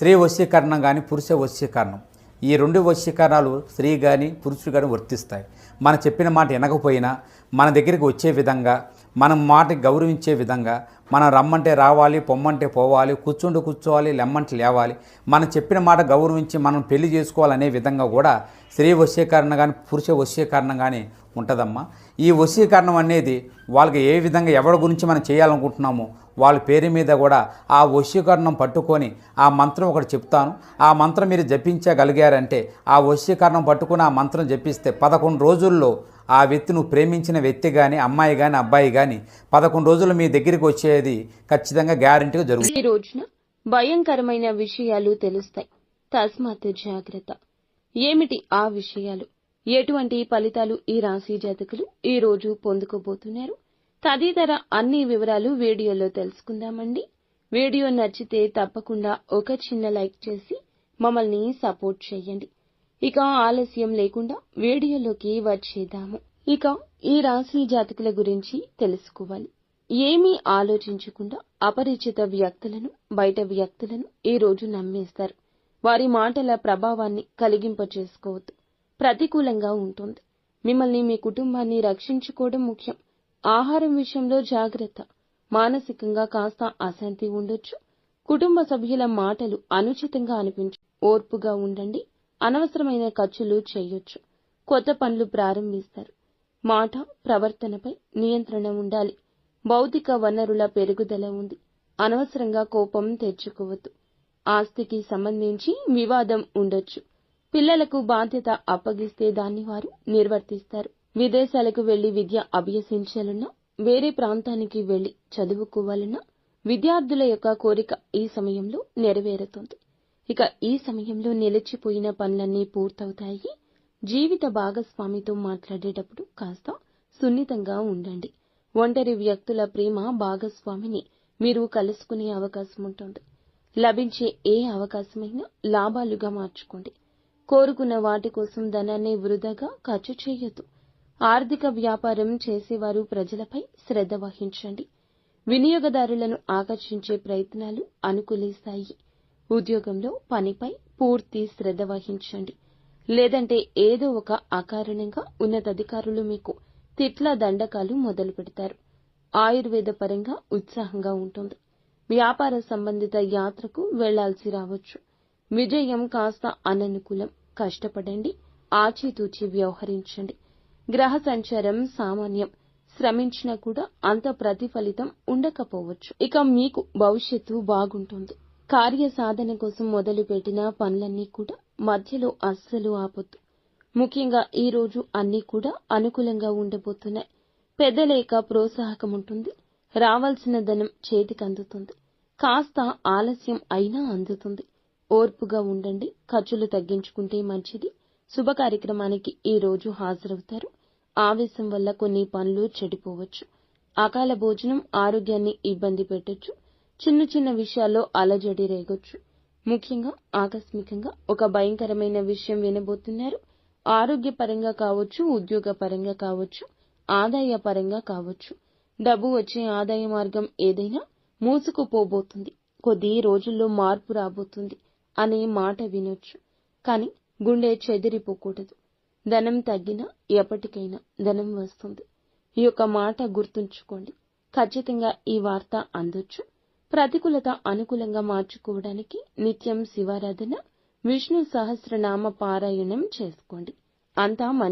స్త్రీ వశీకరణం కానీ పురుష వశీకరణం, ఈ రెండు వశీకరణాలు స్త్రీ కానీ పురుషుడు కానీ వర్తిస్తాయి. మనం చెప్పిన మాట వినకపోయినా మన దగ్గరికి వచ్చే విధంగా, మనం మాటకి గౌరవించే విధంగా, మనం రమ్మంటే రావాలి, పొమ్మంటే పోవాలి, కూర్చోవాలి, లెమ్మంటే లేవాలి, మనం చెప్పిన మాట గౌరవించి మనం పెళ్లి చేసుకోవాలనే విధంగా కూడా స్త్రీ వశీకరణ కానీ పురుష వశీకరణం కానీ ఉంటుందమ్మా. ఈ వశీకరణం అనేది వాళ్ళకి ఏ విధంగా ఎవరి గురించి మనం చేయాలనుకుంటున్నామో వాళ్ళ పేరు మీద కూడా ఆ వశీకరణం పట్టుకొని ఆ మంత్రం ఒకటి చెప్తాను. ఆ మంత్రం మీరు జపించగలిగారంటే ఆ వశీకరణం పట్టుకొని ఆ మంత్రం జపిస్తే 11 రోజుల్లో ఆ వ్యక్తి, నువ్వు ప్రేమించిన వ్యక్తి కానీ, అమ్మాయి కానీ, అబ్బాయి కానీ 11 రోజులు మీ దగ్గరికి వచ్చేది ఖచ్చితంగా గ్యారెంటీగా జరుగుతుంది. ఈ రోజున భయంకరమైన విషయాలు తెలుస్తాయి, తస్మాత్ జాగ్రత్త. ఏమిటి ఆ విషయాలు? ఎటువంటి ఫలితాలు ఈ రాశి జాతకులు ఈ రోజు పొందుకోబోతున్నారు? తదితర అన్ని వివరాలు వీడియోలో తెలుసుకుందామండి. వీడియో నచ్చితే తప్పకుండా ఒక చిన్న లైక్ చేసి మమ్మల్ని సపోర్ట్ చేయండి. ఇక ఆలస్యం లేకుండా వీడియోలోకి వచ్చేద్దాము. ఇక ఈ రాశి జాతకుల గురించి తెలుసుకోవాలి. ఏమీ ఆలోచించకుండా అపరిచిత వ్యక్తులను, బయట వ్యక్తులను ఈ రోజు నమ్మేస్తారు. వారి మాటల ప్రభావాన్ని కలిగింపచేసుకోవద్దు. ప్రతికూలంగా ఉంటుంది. మిమ్మల్ని, మీ కుటుంబాన్ని రక్షించుకోవడం ముఖ్యం. ఆహారం విషయంలో జాగ్రత్త. మానసికంగా కాస్త అశాంతి ఉండొచ్చు. కుటుంబ సభ్యుల మాటలు అనుచితంగా అనిపించు. ఓర్పుగా ఉండండి. అనవసరమైన ఖర్చులు చేయొచ్చు. కొత్త పనులు ప్రారంభిస్తారు. మాట, ప్రవర్తనపై నియంత్రణ ఉండాలి. భౌతిక వనరుల పెరుగుదల ఉంది. అనవసరంగా కోపం తెచ్చుకోవద్దు. ఆస్తికి సంబంధించి వివాదం ఉండొచ్చు. పిల్లలకు బాధ్యత అప్పగిస్తే దాన్ని వారు నిర్వర్తిస్తారు. విదేశాలకు వెళ్లి విద్య అభ్యసించాలన్నా, వేరే ప్రాంతానికి వెళ్లి చదువుకోవాలన్నా విద్యార్థుల యొక్క కోరిక ఈ సమయంలో నెరవేరుతుంది. ఇక ఈ సమయంలో నిలిచిపోయిన పనులన్నీ పూర్తవుతాయి. జీవిత భాగస్వామితో మాట్లాడేటప్పుడు కాస్త సున్నితంగా ఉండండి. ఒంటరి వ్యక్తుల ప్రేమ భాగస్వామిని మీరు కలుసుకునే అవకాశం ఉంటుంది. లభించే ఏ అవకాశమైనా లాభాలుగా మార్చుకోండి. కోరుకున్న వాటి కోసం ధనాన్ని వృధాగా ఖర్చు చేయొద్దు. ఆర్థిక వ్యాపారం చేసేవారు ప్రజలపై శ్రద్ధ వహించండి. వినియోగదారులను ఆకర్షించే ప్రయత్నాలు అనుకూలిస్తాయి. ఉద్యోగంలో పనిపై పూర్తి శ్రద్ధ వహించండి. లేదంటే ఏదో ఒక అకారణంగా ఉన్నతాధికారులు మీకు తిట్ల దండకాలు మొదలు పెడతారు. ఆయుర్వేద పరంగా ఉత్సాహంగా ఉంటుంది. వ్యాపార సంబంధిత యాత్రకు వెళ్లాల్సి రావచ్చు. విజయం కాస్త అననుకూలం. కష్టపడండి. ఆచితూచి వ్యవహరించండి. గ్రహ సంచారం సామాన్యం. శ్రమించినా కూడా అంత ప్రతిఫలితం ఉండకపోవచ్చు. ఇక మీకు భవిష్యత్తు బాగుంటుంది. కార్య సాధన కోసం మొదలుపెట్టిన పనులన్నీ కూడా మధ్యలో అస్సలు ఆపొద్దు. ముఖ్యంగా ఈ రోజు అన్నీ కూడా అనుకూలంగా ఉండబోతున్నాయి. పెద్దల యొక్క ప్రోత్సాహకం ఉంటుంది. రావాల్సిన ధనం చేతికి అందుతుంది. కాస్త ఆలస్యం అయినా అందుతుంది. ఓర్పుగా ఉండండి. ఖర్చులు తగ్గించుకుంటే మంచిది. శుభ కార్యక్రమానికి ఈ రోజు హాజరవుతారు. ఆవేశం వల్ల కొన్ని పనులు చెడిపోవచ్చు. అకాల భోజనం ఆరోగ్యాన్ని ఇబ్బంది పెట్టొచ్చు. చిన్న చిన్న విషయాల్లో అలజడి రేగొచ్చు. ముఖ్యంగా ఆకస్మికంగా ఒక భయంకరమైన విషయం వినబోతున్నారు. ఆరోగ్యపరంగా కావచ్చు, ఉద్యోగపరంగా కావచ్చు, ఆదాయ పరంగా కావచ్చు. డబ్బు వచ్చే ఆదాయ మార్గం ఏదైనా మూసుకుపోబోతుంది. కొద్ది రోజుల్లో మార్పు రాబోతుంది అనే మాట వినొచ్చు. కానీ గుండె చెదిరిపోకూడదు. ధనం తగ్గినా ఎప్పటికైనా ధనం వస్తుంది. ఈ యొక్క మాట గుర్తుంచుకోండి. ఖచ్చితంగా ఈ వార్త అందొచ్చు. ప్రతికూలత అనుకూలంగా మార్చుకోవడానికి నిత్యం శివారాధన, విష్ణు సహస్రనామ పారాయణం చేసుకోండి. అంతా మంచి